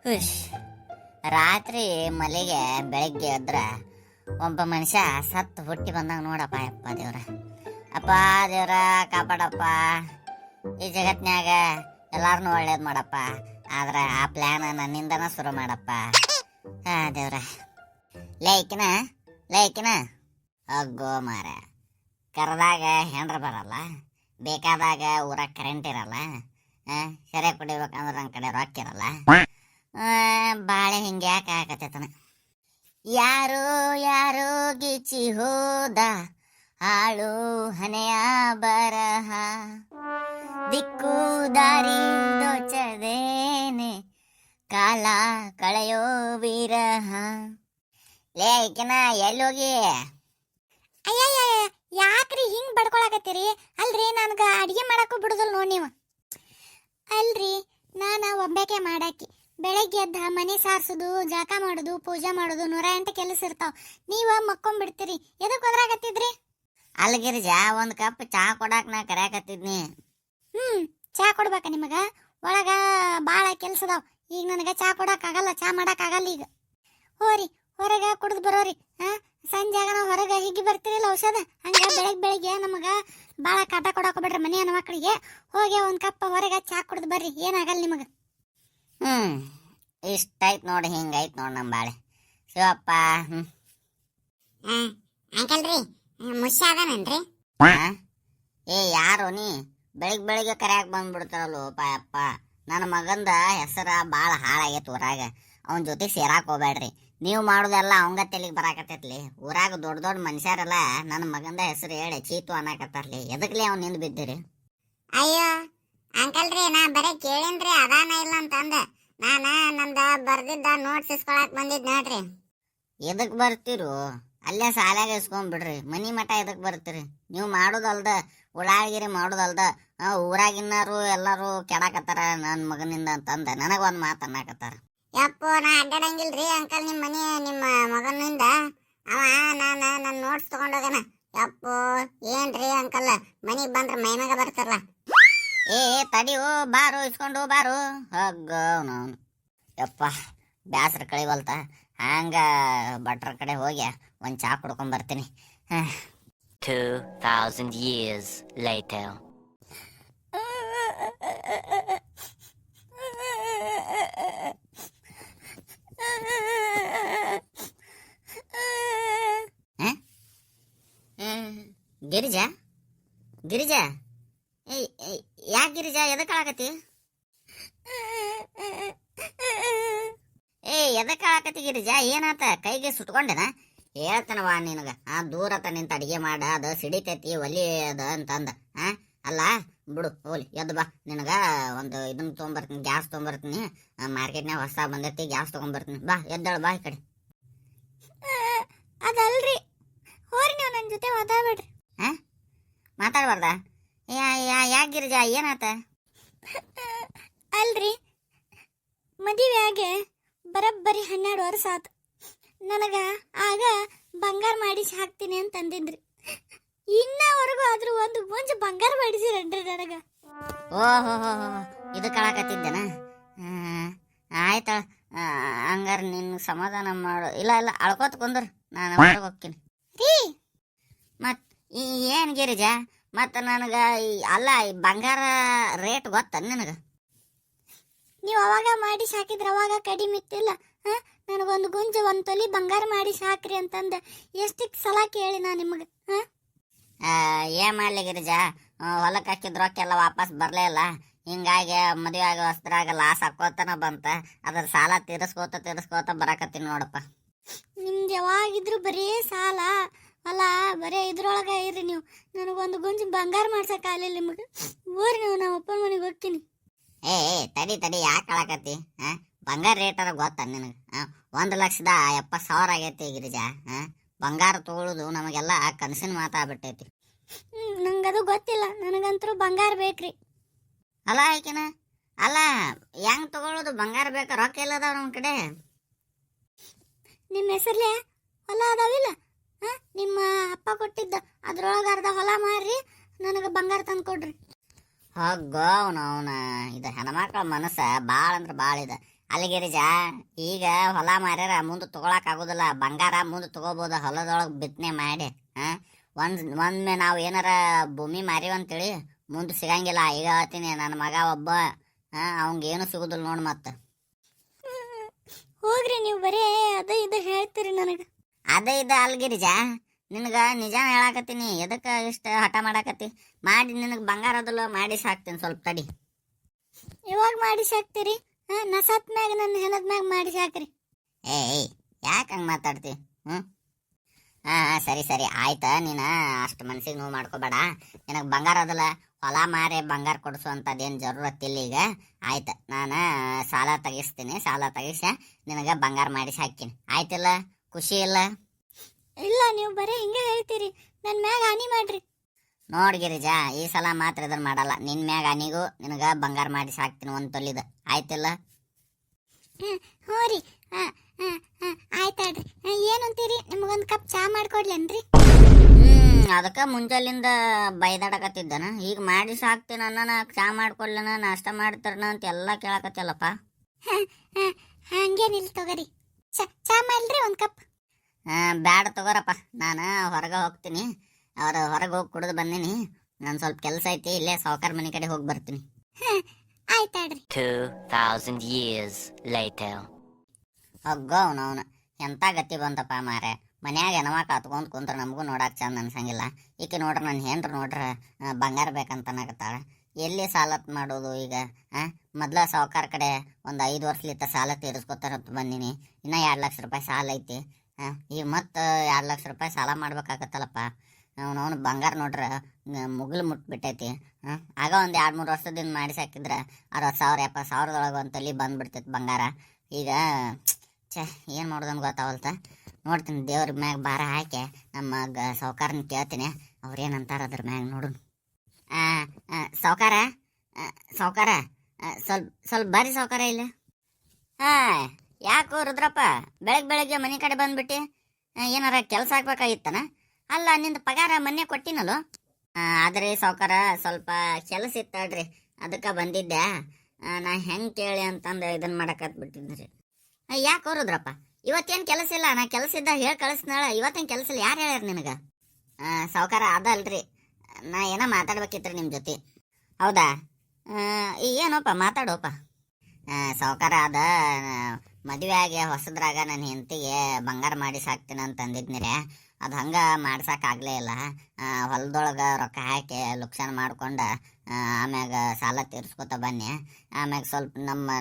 ಹುಷ್ ರಾತ್ರಿ ಮಲೆಗೆ ಬೆಳಗ್ಗೆ ಎದ್ರ ಒಬ್ಬ ಮನುಷ್ಯ ಸತ್ತು ಹುಟ್ಟಿ ಬಂದಾಗ ನೋಡಪ್ಪ ಯಪ್ಪ ದೇವ್ರ. ಅಪ್ಪ ದೇವ್ರ ಕಾಪಾಡಪ್ಪ, ಈ ಜಗತ್ನ್ಯಾಗ ಎಲ್ಲಾರನ್ನೂ ಒಳ್ಳೇದು ಮಾಡಪ್ಪ. ಆದ್ರೆ ಆ ಪ್ಲ್ಯಾನ್ ನನ್ನಿಂದನ ಶುರು ಮಾಡಪ್ಪ. ದೇವ್ರ ಲೇಕಿನ ಅಗ್ಗೋ ಮಾರ, ಕರೆದಾಗ ಹೆಂಡ್ರ ಬರಲ್ಲ, ಬೇಕಾದಾಗ ಊರಾಗ ಕರೆಂಟ್ ಇರಲ್ಲ, ಸೆರೆ ಕುಡಿಬೇಕಂದ್ರೆ ನನ್ನ ಕಡೆ ರೊಕ್ಕ ಇರಲ್ಲ. ಬಾಳೆ ಹಿಂಗೆ ಯಾಕೆ ಆಗತ್ತೈತನ. ಯಾರೋ ಯಾರೋ ಗಿಚ್ಚಿ ಹೋದ ಹಾಳು ಹನೆಯ ಬರಹ, ದಿಕ್ಕು ದಾರಿ ದೋಚದೇನೆ ಕಾಲ ಕಳೆಯೋ ವಿರಹ. ಲೇಕಿನ ಎಲ್ಲೋಗಿ? ಅಯ್ಯಯ್ಯ, ಯಾಕ್ರಿ ಹಿಂಗ್ ಬಡ್ಕೊಳಕತ್ತೀರಿ? ಅಲ್ರಿ ನನ್ಗ ಅಡಿಗೆ ಮಾಡಕ್ಕೂ ಬಿಡುದಿಲ್ಲ ನೋಡಿ ನೀವು. ಅಲ್ರಿ ನಾನು ಒಬ್ಬಾಕೆ ಮಾಡಾಕಿ, ಬೆಳಗ್ಗೆ ಎದ್ದ ಮನೆ ಸಾರ್ಸುದು, ಜಳಕ ಮಾಡುದು, ಪೂಜೆ ಮಾಡುದು, 108 ಕೆಲಸ ಇರ್ತಾವ. ನೀವ ಮಕ್ಕೊಂಡ್ಬಿಡ್ತೀರಿ. ಎದಕ್ ಒದ್ರಾಕತ್ತಿದ್ರಿ? ಅಲ್ಗಿರಿಜ, ಒಂದ್ ಕಪ್ ಚಾ ಕೊಡಾಕ್ ನಾ ಕರ್ಯಾಕತ್ತಿದ್ನಿ. ಚಾ ಕೊಡ್ಬೇಕ ನಿಮಗ? ಒಳಗ ಬಾಳ ಕೆಲ್ಸದಾವ್. ಈಗ ನನಗ ಚಾ ಕೊಡಕ್ ಆಗಲ್ಲ, ಚಾ ಮಾಡಕ್ ಆಗಲ್ಲ. ಈಗ ಹೋರಿ ಹೊರಗ ಕುಡ್ದು ಬರೋರಿ. ಸಂಜೆಗ ನಾವು ಹೊರಗ ಹಿಗ್ಗಿ ಬರ್ತಿರಿಲ್ಲ ಔಷಧ, ಹಂಗ ಬೆಳಗ್ಗೆ ನಮಗ ಬಾಳ ಕಾಟ ಕೊಡಾಕ ಬಿಡ್ರಿ ಮನೆ ಹೆಣ್ಣು ಮಕ್ಕಳಿಗೆ. ಹೋಗಿ ಒಂದ್ ಕಪ್ ಹೊರಗ ಚಾ ಕುಡ್ದು ಬರ್ರಿ, ಏನಾಗಲ್ಲ ನಿಮಗ. ಇಷ್ಟಾಯ್ತು ನೋಡಿ, ಹಿಂಗಾಯ್ತು ನೋಡಿ ನಮ್ಮ ಬಾಳೆ. ಶಿವಪ್ಪ ಅಂಕಲ್ರಿ ಮುಷ್ಯ ಅದಾನನ್ರಿ? ಯಾರು ನೀ ಬೆಳಿಗ್ಗೆ ಕರ್ಯಾಕ್ ಬಂದ್ಬಿಡ್ತಾರಲ್ಲೋ ಪಾಯಪ್ಪ. ನನ್ನ ಮಗಂದ ಹೆಸರ ಭಾಳ ಹಾಳಾಗೈತಿ ಊರಾಗ. ಅವನ ಜೊತೆ ಸೇರಾಕ್ ಹೋಗ್ಬೇಡ್ರಿ. ನೀವು ಮಾಡೋದೆಲ್ಲ ಅವಂಗ ತೆಲಿಗೆ ಬರಾಕತ್ತೈತ್ಲಿ. ಊರಾಗ ದೊಡ್ಡ ದೊಡ್ಡ ಮನುಷ್ಯರೆಲ್ಲ ನನ್ನ ಮಗಂದ ಹೆಸರು ಹೇಳಿ ಚೀತು ಅನ್ನಕತ್ತಾರ್ಲಿ. ಎದಕ್ಲಿ ಅವ್ನು ನಿಂದು ಬಿದ್ದಿರಿ? ಅಯ್ಯೋ ಅಂಕಲ್ರಿ, ನಾ ಬರೀ ಕೇಳೇನ್ರಿ ಅದಾನ ಇಲ್ಲ ಅಂತಂದ. ನಾನ ನಂದ ಬರ್ದಿದ್ದ ನೋಟ್ಸ್ ಇಸ್ಕೊಳಕ್ ಬಂದಿದ್ ನೋಡ್ರಿ. ಎದಕ್ ಬರ್ತಿರು? ಅಲ್ಲೇ ಸಾಲಾಗ ಇಸ್ಕೊಂಡ್ಬಿಡ್ರಿ. ಮನಿ ಮಠ ಎದಕ್ ಬರ್ತೀರಿ? ನೀವು ಮಾಡೋದಲ್ದ, ಉಳಾಗಿರಿ ಮಾಡೋದಲ್ದ ಊರಾಗಿನ್ನಾರು ಎಲ್ಲಾರು ಕೆಡಾಕತ್ತಾರ ನನ್ನ ಮಗನಿಂದ ಅಂತಂದ ನನಗ ಒಂದ್ ಮಾತು ಅನ್ನಕತ್ತಾರ. ಯಪ್ಪೋ, ನಾ ಅಡ್ಡಾಡಂಗಿಲ್ರಿ ಅಂಕಲ್ ನಿಮ್ಮ ಮನೆ ನಿಮ್ಮ ಮಗನಿಂದ. ಅವ ನನ್ನ ನೋಟ್ಸ್ ತಗೊಂಡೋಗನ. ಯಪ್ಪೋ ಏನ್ರಿ ಅಂಕಲ್, ಮನಿಗ್ ಬಂದ್ರ ಮೈಮ್ಯಾಗ ಬರ್ತಾರಲ್ಲ. ತಡಿಯೋ, ಬಾರು ಇಸ್ಕೊಂಡು ಬಾರು. ಹಗ್ಗವನು ಯಪ್ಪ, ಬ್ಯಾಸ್ರ ಕಳಿವಲ್ತ. ಹಂಗ ಭಟ್ರ ಕಡೆ ಹೋಗಿ ಒಂದ್ ಚಾ ಕುಡ್ಕೊಂಡ್ ಬರ್ತೀನಿ. 2000 years later. ಗಿರಿಜಾ ಗಿರಿಜಾ, ಯಾಕೆ ಗಿರಿಜಾ ಎದಕ್ ಆಳಕತಿ? ಎದಕ್ ಆಳಕತಿ ಗಿರಿಜಾ? ಏನಾತ? ಕೈಗೆ ಸುಟ್ಕೊಂಡೆನ? ಹೇಳ್ತಾನವಾ ನಿನಗ, ದೂರತ ನಿಂತ ಅಡಿಗೆ ಮಾಡ, ಅದ ಸಿಡಿತೈತಿ ಒಲಿ ಅದ ಅಂತಂದ. ಅಲ್ಲ ಬಿಡು, ಹೋಲಿ ಎದ್ದು ಬಾ. ನಿನಗ ಒಂದು ಇದನ್ನ ತೊಗೊಂಬರ್ತೀನಿ, ಗ್ಯಾಸ್ ತೊಗೊಂಬರ್ತೀನಿ. ಮಾರ್ಕೆಟ್ನಾಗ ಹೊಸ ಬಂದೈತಿ, ಗ್ಯಾಸ್ ತೊಗೊಂಬರ್ತೀನಿ. ಬಾ ಎದ್ದಾಳು, ಬಾ ಈ ಕಡೆ. ಅದಲ್ರಿ, ಹೋರಿ ನೀವು ನನ್ನ ಜೊತೆ ಮಾತಾಡ್ಬೇಡ್ರಿ. ಮಾತಾಡ್ಬಾರ್ದ? ಯಾಕೆ ಗಿರಿಜಾ, ಏನಾತ? ಅಲ್ರಿ, ಮದುವೆಯಾಗೆ ಬರಬ್ಬರಿ 12 ವರ್ಷ ಆತು. ನನಗ ಆಗ ಬಂಗಾರ ಮಾಡಿಸಿ ಹಾಕ್ತೀನಿ ಅಂತ ಅಂದಿದ್ರಿ. ಇನ್ನವರೆಗೂ ಆದ್ರೂ ಒಂದು ಮುಂಚೆ ಬಂಗಾರ ಮಾಡಿಸಿರನ್ರಿ ನನಗ. ಓಹೋ, ಇದು ಕಳಕತ್ತಿದ್ದೇನ? ಆಯ್ತ, ಹಂಗಾರ ನಿನ್ ಸಮಾಧಾನ ಮಾಡು. ಇಲ್ಲ ಅಳ್ಕೋತ ಕುಂದ್ರ, ನಾನು ಹೊರಗೆ ಹೋಗ್ತೀನಿ. ಮತ್ ಏನ್ ಗಿರಿಜಾ, ಮತ್ತ ನನಗ ಅಲ್ಲ ಬಂಗಾರ ರೇಟ್ ಗೊತ್ತ ನಿನಗ? ನೀವು ಅವಾಗ ಮಾಡಿಸಿ ಹಾಕಿದ್ರ ಅವಾಗ ಕಡಿಮೆ ಇತ್ತಿಲ್ಲ. ನನಗೊಂದು ಗುಂಜ 1 ತೊಲಿ ಬಂಗಾರ ಮಾಡಿಸಿ ಹಾಕ್ರಿ ಅಂತಂದ ಎಷ್ಟಿಕ್ ಸಲ ಕೇಳಿ ನಾ ನಿಮಗ. ಏನ್ ಮಾಡ್ಲಿ ಗಿರಿಜಾ, ಹೊಲಕ್ಕೆ ಹಾಕಿದ ರೊಕ್ಕೆಲ್ಲ ವಾಪಸ್ ಬರ್ಲೇ ಇಲ್ಲ. ಹಿಂಗಾಗಿ ಮದುವೆ ಆಗ ವಸ್ತ್ರಾಗ ಲಾಸ್ ಹಾಕೋತನ ಬಂತ. ಅದ್ರ ಸಾಲ ತೀರಿಸ್ಕೋತ ಬರಾಕತ್ತೀನಿ ನೋಡಪ್ಪ. ನಿಮ್ದು ಯಾವಾಗಿದ್ರು ಬರೀ ಸಾಲ ಅಲ್ಲ, ಬರೀ ಇದ್ರೊಳಗ ಇರ್ರಿ ನೀವು. ನನಗೊಂದು ಗುಂಜು ಬಂಗಾರ ಮಾಡ್ಸಕ್ ಆಗಲಿಲ್ಲ ನಿಮಗೆ. ಊರಿ ನೀವು, ನಮ್ಮ ಅಪ್ಪನ ಮನೆಗೆ ಹೋಗ್ತೀನಿ. ತಡಿ ಯಾಕೆ ಕಳಕತ್ತಿ? ಬಂಗಾರ ರೇಟ್ ಅರ ಗೊತ್ತ ನಿನಗ? 1,70,000 ಆಗೈತಿ ಗಿರಿಜಾ. ಬಂಗಾರ ತಗೊಳುದು ನಮಗೆಲ್ಲ ಕನಸಿನ ಮಾತಾಗ್ಬಿಟ್ಟೈತಿ. ನಂಗದು ಗೊತ್ತಿಲ್ಲ, ನನಗಂತರೂ ಬಂಗಾರ ಬೇಕ್ರಿ. ಅಲ್ಲ ಆಯ್ಕೆನ, ಅಲ್ಲ ಹೆಂಗ್ ತಗೊಳುದು? ಬಂಗಾರ ಬೇಕಾ? ರೊಕ್ಕ ಇಲ್ಲದಾವ ನಮ್ಮ ಕಡೆ. ನಿಮ್ಮ ಹೆಸರ್ಲೆ ಹೊಲ ಅದಾವಿಲ್ಲ? ನಿಮ್ಮ ಅಪ್ಪ ಕೊಟ್ಟಿದ್ದ ಅದ್ರೊಳಗೆ ಅರ್ಧ ಹೊಲ ಮಾರ್ರಿ, ನನಗೆ ಬಂಗಾರ ತಂದು ಕೊಡ್ರಿ. ಅವನ ಇದು ಹೆಣ್ಮಕ್ಳ ಮನಸ್ಸ ಭಾಳ ಅಂದ್ರೆ ಭಾಳ ಇದೆ. ಅಲ್ಲಿಗಿರಿಜ ಈಗ ಹೊಲ ಮಾರ್ಯಾರ ಮುಂದೆ ತಗೊಳಕ್ ಆಗುದಿಲ್ಲ, ಬಂಗಾರ ಮುಂದೆ ತಗೋಬಹುದು ಹೊಲದೊಳಗೆ ಬಿತ್ತನೆ ಮಾಡಿ. ಒಮ್ಮೆ ನಾವು ಏನಾರ ಭೂಮಿ ಮಾರಿವಂತೇಳಿ ಮುಂದೆ ಸಿಗಂಗಿಲ್ಲ. ಈಗ ಹೇಳ್ತೀನಿ, ನನ್ನ ಮಗ ಒಬ್ಬ ಅವಂಗೇನು ಸಿಗುದಿಲ್ಲ ನೋಡ್ ಮತ್ತೆ. ಹೋಗ್ರಿ ನೀವು ಬರೇ ಅದ ಇದು ಹೇಳ್ತೀರಿ ನನಗೆ. ಅದೇ ಇದು ಅಲ್ಗಿರಿಜ, ನಿನಗ ನಿಜ ಹೇಳಾಕತ್ತೀನಿ. ಎದಕ್ಕ ಇಷ್ಟ ಹಠ ಮಾಡಾಕತ್ತಿ? ಮಾಡಿ ನಿನಗೆ ಬಂಗಾರ ಅದಲ್ಲ ಮಾಡಿಸಿ ಹಾಕ್ತೀನಿ, ಸ್ವಲ್ಪ ತಡಿ. ಯಾವಾಗ ಮಾಡಿಸಿ ಹಾಕ್ತೀರಿ? ನಾ ಸತ್ ಮ್ಯಾಗ ನನ್ನ ಹೆಣದ ಮ್ಯಾಗ ಮಾಡಿಸಿ ಹಾಕ್ರಿ. ಏಯ್ ಯಾಕೆ ಹಂಗೆ ಮಾತಾಡ್ತಿ? ಸರಿ ಸರಿ ಆಯ್ತಾ. ನೀನು ಅಷ್ಟು ಮನ್ಸಿಗೆ ನೋವು ಮಾಡ್ಕೋಬೇಡ. ನಿನಗೆ ಬಂಗಾರ ಅದಲ್ಲ, ಹೊಲ ಮಾರಿ ಬಂಗಾರ ಕೊಡಿಸು ಅಂತದೇನು ಜರೂರತ್ತಿಲ್ಲ ಈಗ. ಆಯ್ತು, ನಾನು ಸಾಲ ತೆಗಿಸ್ತೀನಿ. ಸಾಲ ತೆಗಿಸಿ ನಿನಗೆ ಬಂಗಾರ ಮಾಡಿಸಿ ಹಾಕ್ತೀನಿ. ಆಯ್ತಿಲ್ಲ? ಖುಷಿ ಇಲ್ಲ? ಇಲ್ಲ, ನೀವು ಬರೀ ಹಿಂಗೆ ಹೇಳ್ತೀರಿ. ನನ್ನ ಮ್ಯಾಗ ಹಾನಿ ಮಾಡ್ರಿ. ನೋಡ್ ಗಿರಿಜಾ, ಈ ಸಲ ಮಾತ್ರ ಇದನ್ನ ಮಾಡಲ್ಲ. ನಿನ್ ಮ್ಯಾಗ ಅನಿಗೂ ನಿನಗ ಬಂಗಾರ ಮಾಡಿಸಿ ಹಾಕ್ತೀನಿ, ಒಂದು ತೊಲಿದ. ಆಯ್ತಿಲ್ಲ? ಹ್ಞೂ ರೀ. ಆಯ್ತಾಡ್ರಿ. ಏನಂತೀರಿ, ನಿಮಗೊಂದು ಕಪ್ ಚಾ ಮಾಡ್ಕೊಡ್ಲೇನ್ರಿ? ಅದಕ್ಕ ಮುಂಜಾಲಿಂದ ಬೈದಾಡಕತ್ತಿದ್ದನ. ಈಗ ಮಾಡಿಸಿ ಹಾಕ್ತೀನಿ ಅನ್ನ, ಚಾ ಮಾಡ್ಕೊಡ್ಲನ, ನಾಷ್ಟ ಮಾಡ್ತಾರನ ಅಂತ ಎಲ್ಲ ಕೇಳಕತ್ತಲ್ಲಪ್ಪ. ಹಂಗೇನಿಲ್ಲ ತಗೋರಿ. ಚಾ ಮಾಡ್ರಿ ಒಂದು ಕಪ್. ಬ್ಯಾಡ ತಗೋರಪ್ಪ, ನಾನು ಹೊರಗೆ ಹೋಗ್ತೀನಿ. ಅವ್ರು ಹೊರಗೆ ಹೋಗಿ ಕುಡಿದು ಬಂದೀನಿ. ನಾನು ಸ್ವಲ್ಪ ಕೆಲಸ ಐತಿ, ಇಲ್ಲೇ ಸಾವುಕಾರ ಮನೆ ಕಡೆ ಹೋಗಿ ಬರ್ತೀನಿ. ಆಯ್ತಾಡ್ರಿ. 2,000 years later. ಹೋಗೋ ಅವನವನು ಎಂಥ ಗತಿ ಬಂತಪ್ಪ ಮಾರೆ. ಮನ್ಯಾಗ ಹೆಣವ ಕತ್ಕೊಂಡ್ ಕುಂತ್ರ ನಮಗೂ ನೋಡಕ್ ಚಂದ ಅನ್ಸಂಗಿಲ್ಲ. ಈಕೆ ನೋಡ್ರ ನನ್ನ ಹೆಂಡ್ರು ನೋಡ್ರ ಬಂಗಾರ ಬೇಕಂತ ಅನ್ನಕತ್ತಾಳ. ಎಲ್ಲಿ ಸಾಲತ್ ಮಾಡೋದು ಈಗ? ಮೊದ್ಲ ಸಾವುಕಾರ ಕಡೆ ಒಂದು 5 ವರ್ಷಲಿತ್ತ ಸಾಲ ತೀರಿಸ್ಕೊತಾರಂತ ಬಂದೀನಿ. ಇನ್ನ 2 ಲಕ್ಷ ರೂಪಾಯಿ ಸಾಲ ಐತಿ. ಈಗ ಮತ್ತೆ 2 ಲಕ್ಷ ರೂಪಾಯಿ ಸಾಲ ಮಾಡ್ಬೇಕಾಗತ್ತಲ್ಲಪ್ಪ. ಅವನವನು ಬಂಗಾರ ನೋಡ್ರ ಮುಗಿಲು ಮುಟ್ಬಿಟ್ಟೈತಿ. ಆಗ ಒಂದು 2-3 ವರ್ಷದಿಂದ ಮಾಡಿಸಿ ಹಾಕಿದ್ರೆ 60,000 70,000 ಒಂದು ತಲೆ ಬಂದ್ಬಿಡ್ತೈತಿ ಬಂಗಾರ. ಈಗ ಏನು ಮಾಡೋದಂತ ಗೊತ್ತಾವಲ್ತ. ನೋಡ್ತೀನಿ, ದೇವ್ರ ಮ್ಯಾಗ ಭಾರ ಹಾಕಿ ನಮ್ಮ ಸಾವುಕಾರನ ಕೇಳ್ತೀನಿ, ಅವ್ರೇನಂತಾರ ಅದ್ರ ಮ್ಯಾಗ ನೋಡು. ಸಾವುಕಾರ ಸಾವುಕಾರ ಸ್ವಲ್ಪ ಬರ್ರಿ ಸಾವುಕಾರ ಇಲ್ಲ. ಯಾಕೋ ರುದ್ರಪ್ಪ ಬೆಳಗ್ಗೆ ಮನೆ ಕಡೆ ಬಂದ್ಬಿಟ್ಟು ಏನಾರ ಕೆಲಸ ಆಗ್ಬೇಕಾಗಿತ್ತನ? ಅಲ್ಲ, ನಿಂದು ಪಗಾರ ಮೊನ್ನೆ ಕೊಟ್ಟಿನಲ್ಲೋ. ಆದ್ರೆ ಸಾವುಕಾರ ಸ್ವಲ್ಪ ಕೆಲಸ ಇತ್ತಾಡ್ರಿ, ಅದಕ್ಕೆ ಬಂದಿದ್ದೆ. ನಾ ಹೆಂಗೆ ಕೇಳಿ ಅಂತಂದು ಇದನ್ನ ಮಾಡಕತ್ಬಿಟ್ಟಿದ್ರಿ. ಯಾಕೆ ರುದ್ರಪ್ಪ ಇವತ್ತೇನು ಕೆಲಸ ಇಲ್ಲ? ನಾ ಕೆಲಸ ಇದ್ದ ಹೇಳಿ ಕಳಿಸ್ನಾಳ. ಇವತ್ತೇನು ಕೆಲಸ ಇಲ್ಲ? ಯಾರು ಹೇಳ್ಯಾರ ನಿನಗೆ? ಸಾವುಕಾರ ಅದಲ್ರಿ, ನಾ ಏನೋ ಮಾತಾಡ್ಬೇಕಿತ್ರಿ ನಿಮ್ಮ ಜೊತೆ. ಹೌದಾ? ಏನೋಪ್ಪ ಮಾತಾಡೋಪ್ಪ. ಸಾವುಕಾರ ಅದ ಮದುವೆ ಆಗಿ ಹೊಸದ್ರಾಗ ನನ್ನ ಹೆಂಡತಿಗೆ ಬಂಗಾರ ಮಾಡಿಸಿ ಹಾಕ್ತೀನಿ ಅಂತ ಅಂದಿದ್ನಿರೇ. ಅದು ಹಂಗೆ ಮಾಡ್ಸೋಕ್ಕಾಗಲೇ ಇಲ್ಲ. ಹೊಲದೊಳಗೆ ರೊಕ್ಕ ಹಾಕಿ ಲುಕ್ಸಾನ್ ಮಾಡ್ಕೊಂಡು ಆಮ್ಯಾಗ ಸಾಲ ತೀರಿಸ್ಕೊತ ಬನ್ನಿ. ಆಮ್ಯಾಗ ಸ್ವಲ್ಪ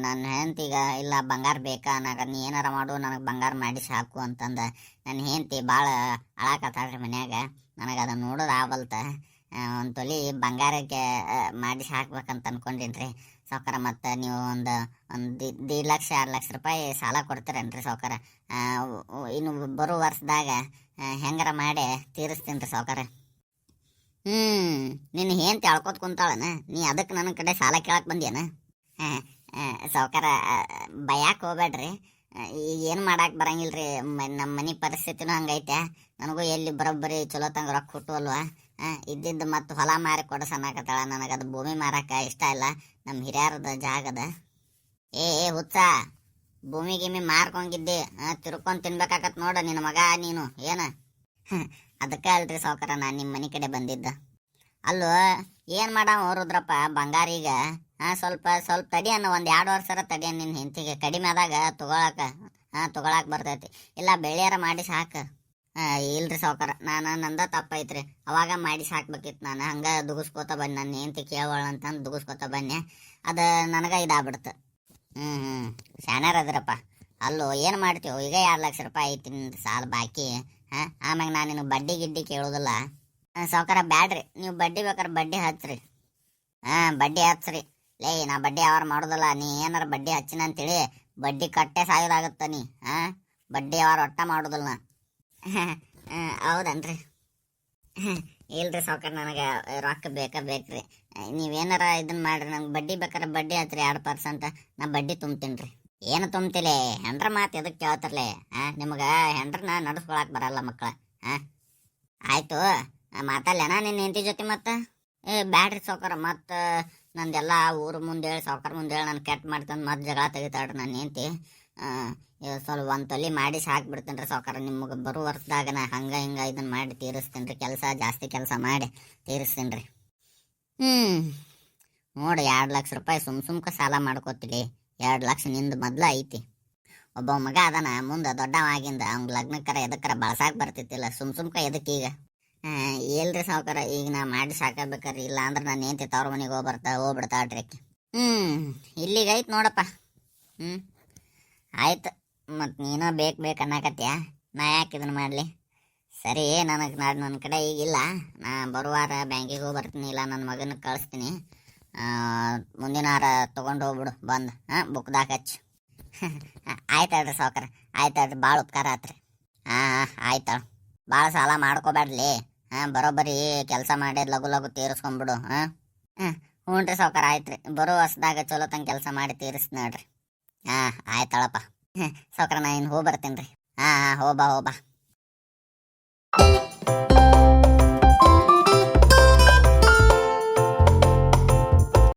ನನ್ನ ಹೆಂಡತಿಗೆ ಇಲ್ಲ ಬಂಗಾರ ಬೇಕಾ ಅನ್ನಕ, ನೀ ಏನಾರ ಮಾಡು ನನಗೆ ಬಂಗಾರ ಮಾಡಿಸಿ ಹಾಕು ಅಂತಂದು ನನ್ನ ಹೆಂಡತಿ ಭಾಳ ಅಳಾಕತ್ತಾಳ್ರಿ ಮನ್ಯಾಗ. ನನಗೆ ಅದನ್ನು ನೋಡೋದು ಆಗಲ್ತ. ಒಂದು ತೊಲಿ ಬಂಗಾರಕ್ಕೆ ಮಾಡಿಸಿ ಹಾಕ್ಬೇಕಂತ ಅನ್ಕೊಂಡಿನ್ರಿ ಸಾವುಕಾರ. ಮತ್ತು ನೀವು ಒಂದು 1.5 ಲಕ್ಷ 2 ಲಕ್ಷ ರೂಪಾಯಿ ಸಾಲ ಕೊಡ್ತೀರೇನ್ರಿ ಸಾವುಕಾರ? ಇನ್ನು ಬರೋ ವರ್ಷದಾಗ ಹೆಂಗಾರ ಮಾಡಿ ತೀರಿಸ್ತೀನಿ ರೀ ಸಾವುಕಾರ. ನಿನ್ನ ಹೆಂಡ್ತಿ ಅಳ್ಕೋತ ಕುಂತಾಳನ, ನೀ ಅದಕ್ಕೆ ನನ್ನ ಕಡೆ ಸಾಲ ಕೇಳಕ್ಕೆ ಬಂದೇನ? ಸಾವುಕಾರ ಭಯಕ್ಕೆ ಹೋಗ್ಬೇಡ್ರಿ. ಈಗ ಏನು ಮಾಡಕ್ಕೆ ಬರಂಗಿಲ್ರಿ, ನಮ್ಮ ಮನೆ ಪರಿಸ್ಥಿತಿನೂ ಹಂಗೈತೆ. ನನಗೂ ಎಲ್ಲಿ ಬರೋಬ್ಬರಿ ಚಲೋ ತಂಗ ರೊಕ್ಕ ಕೊಟ್ಟುವಲ್ವ. ಇದ್ದಿದ್ದು ಮತ್ತು ಹೊಲ ಮಾರಿ ಕೊಡಸನ್ನಕತ್ತಾಳ. ನನಗದು ಭೂಮಿ ಮಾರಕ್ಕೆ ಇಷ್ಟ ಇಲ್ಲ, ನಮ್ಮ ಹಿರಿಯರದ ಜಾಗದ. ಏ ಹುಚ್ಚ, ಭೂಮಿ ಗಿಮಿ ಮಾರ್ಕೊಂಗಿದ್ದೆ ತಿರ್ಕೊಂಡು ತಿನ್ಬೇಕಾಗತ್ ನೋಡ ನಿನ್ನ ಮಗ ನೀನು. ಏನ ಅದಕ್ಕೆ ಅಲ್ರಿ ಸಾವುಕಾರ ನಾನು ನಿಮ್ಮ ಮನೆ ಕಡೆ ಬಂದಿದ್ದ. ಅಲ್ಲೋ ಏನು ಮಾಡಾವ ರುದ್ರಪ್ಪ ಬಂಗಾರೀಗ? ಸ್ವಲ್ಪ ತಡಿ ಅನ್ನೋ, 1-2 ವರ್ಷರ ತಡಿ ನಿನ್ನ ಹೆಂಡತಿಗೆ. ಕಡಿಮೆ ಆದಾಗ ತೊಗೊಳಕ್ಕೆ ಬರ್ತೈತಿ. ಇಲ್ಲ ಬೆಳ್ಳಿಯಾರ ಮಾಡಿಸಿ ಹಾಕ. ಇಲ್ರಿ ಸಾವುಕಾರ, ನಂದ ತಪ್ಪೈತ್ರಿ. ಅವಾಗ ಮಾಡಿಸಿ ಹಾಕ್ಬೇಕಿತ್ತು. ನಾನು ಹಂಗೆ ದುಗಿಸ್ಕೋತ ಬನ್ನಿ, ನನ್ನ ಹೆಂಡತಿ ಕೇಳೋಳ ಅಂತಂದು ದುಗಿಸ್ಕೋತ ಬನ್ನಿ. ಅದು ನನಗೆ ಇದಾಗ್ಬಿಡ್ತು. ಶಾಣ್ಯಾರ ಅದ್ರಪ್ಪ. ಅಲ್ಲೋ ಏನು ಮಾಡ್ತೀವೋ, ಈಗ 2 ಲಕ್ಷ ರೂಪಾಯಿ ಐತಿ ನಿಂದು ಸಾಲ ಬಾಕಿ. ಆಮ್ಯಾಗ ನಾನು ನಿನಗೆ ಬಡ್ಡಿ ಗಿಡ್ಡಿ ಕೇಳೋದಿಲ್ಲ ಸಾವುಕಾರ. ಬ್ಯಾಡ್ರಿ, ನೀವು ಬಡ್ಡಿ ಬೇಕಾರೆ ಬಡ್ಡಿ ಹಚ್ಚ್ರಿ. ಬಡ್ಡಿ ಹಚ್ಚ್ರಿ. ಲೇ, ನಾ ಬಡ್ಡಿ ಯಾವಾರ ಮಾಡೋದಿಲ್ಲ. ನೀ ಏನಾರ ಬಡ್ಡಿ ಹಚ್ಚಿನ ಅಂತೇಳಿ ಬಡ್ಡಿ ಕಟ್ಟೆ ಸಾಯೋದಾಗತ್ತ ನೀ. ಬಡ್ಡಿ ಯಾವಾರ ಒಟ್ಟ ಮಾಡೋದಿಲ್ಲ. ಹೌದನ್ರಿ? ಇಲ್ರಿ ಸಾವುಕಾರ, ನನಗೆ ರೊಕ್ಕ ಬೇಕ್ರಿ. ನೀವೇನಾರ ಇದನ್ನ ಮಾಡ್ರಿ, ನಂಗೆ ಬಡ್ಡಿ ಬೇಕಾರೆ ಬಡ್ಡಿ ಹಚ್ಚ್ರಿ 2%. ನಾ ಬಡ್ಡಿ ತುಂಬ್ತೀನಿ ರೀ. ಏನು ತುಂಬ್ತಿಲೆ? ಹೆಂಡ್ರ ಮಾತು ಎದಕ್ಕೆ ಕೇಳ್ತಿರ್ಲೆ? ನಿಮ್ಗೆ ಹೆಂಡ್ರನ್ನ ನಡ್ಸ್ಕೊಳಕ್ಕೆ ಬರಲ್ಲ ಮಕ್ಕಳ. ಆಯ್ತು, ಮಾತಾಡ್ಲೇನಾ ನಿನ್ನ ಹೆಂಡತಿ ಜೊತೆ? ಮತ್ತೆ ಬ್ಯಾಡ್ರಿ ಸಾವುಕಾರ, ಮತ್ತು ನಂದೆಲ್ಲ ಊರು ಮುಂದೆ ಹೇಳಿ ಸಾವ್ಕಾರ ಮುಂದೆ ಹೇಳಿ ನಾನು ಕೆಟ್ಟ ಮಾಡ್ತಂದು ಮತ್ತೆ ಜಗಳ ತೆಗಿತಾಳ್ರಿ ನನ್ನ ಹೆಂಡ್ತಿ. ಸ್ವಲ್ಪ ಒಂದು ತೊಲಿ ಮಾಡಿ ಸಾಕ್ಬಿಡ್ತೀನಿ ರೀ ಸಾವ್ಕಾರ. ನಿಮಗೆ ಬರೋ ವರ್ಷದಾಗ ನಾ ಹಂಗೆ ಹಿಂಗೆ ಇದನ್ನು ಮಾಡಿ ತೀರಿಸ್ತೀನಿ ರೀ. ಕೆಲಸ ಜಾಸ್ತಿ ಕೆಲಸ ಮಾಡಿ ತೀರಿಸ್ತೀನಿ ರೀ. ನೋಡಿ 2 ಲಕ್ಷ ರೂಪಾಯಿ ಸುಮ್ಕ ಸಾಲ ಮಾಡ್ಕೋತಿಲಿ. 2 ಲಕ್ಷ ನಿಂದು ಮೊದ್ಲು ಐತಿ. ಒಬ್ಬ ಮಗ ಅದನ ಮುಂದೆ ದೊಡ್ಡವಾಗಿಂದ ಅವ್ನ ಲಗ್ನಕ್ಕರ ಎದಕ್ಕರ ಬಳಸಾಕ ಬರ್ತಿತ್ತಿಲ್ಲ. ಸುಮ್ಕ ಎದಕ್ಕೀಗ ಇಲ್ರಿ ಸಾವ್ಕಾರ, ಈಗ ನಾ ಮಾಡಿ ಸಾಕಬೇಕ್ರಿ. ಇಲ್ಲ ಅಂದ್ರೆ ನಾನು ಏಂತಿ ತವ್ರ ಮನೆಗೆ ಹೋಗ್ಬಿಡ್ತಾಳ್ರಿ ಆಕಿ. ಇಲ್ಲಿಗೆ ಐತೆ ನೋಡಪ್ಪ. ಆಯ್ತು, ಮತ್ತು ನೀನೋ ಬೇಕು ಅನ್ನಕತ್ತೀಯ, ನಾ ಯಾಕೆ ಇದನ್ನು ಮಾಡಲಿ? ಸರಿ, ನನ್ನ ಕಡೆ ಈಗಿಲ್ಲ. ನಾ ಬರುವಾರ ಬ್ಯಾಂಕಿಗೆ ಹೋಗಿ ಬರ್ತೀನಿ, ಇಲ್ಲ ನನ್ನ ಮಗನ ಕಳಿಸ್ತೀನಿ. ಮುಂದಿನ ವಾರ ತೊಗೊಂಡು ಹೋಗ್ಬಿಡು ಬಂದು. ಬುಕ್ದಾಗ ಹಚ್ಚು. ಆಯ್ತಾಳ್ರಿ ಸಾವ್ಕಾರ, ಆಯ್ತಾಳ್ರಿ. ಭಾಳ ಉಪಕಾರ ಆತ್ರಿ. ಆಯ್ತಾಳ. ಭಾಳ ಸಾಲ ಮಾಡ್ಕೋಬೇಡ್ಲಿ. ಬರೋಬ್ಬರಿ ಕೆಲಸ ಮಾಡಿ ಲಗು ತೀರಿಸ್ಕೊಂಬಿಡು. ಹ್ಞೂ ರೀ ಸಾವ್ಕಾರ, ಆಯ್ತು ರೀ. ಬರೋ ಹೊಸ್ದಾಗ ಚಲೋ ತಂಗ ಕೆಲಸ ಮಾಡಿ ತೀರಿಸ್ ನೋಡ್ರಿ. ಆಯ್ತಾಳಪ್ಪ. ಸಾವ್ಕಾರ, ನಾ ಇನ್ನು ಹೋಗಿ ಬರ್ತೀನಿ ರೀ. ಹೋಬಾ.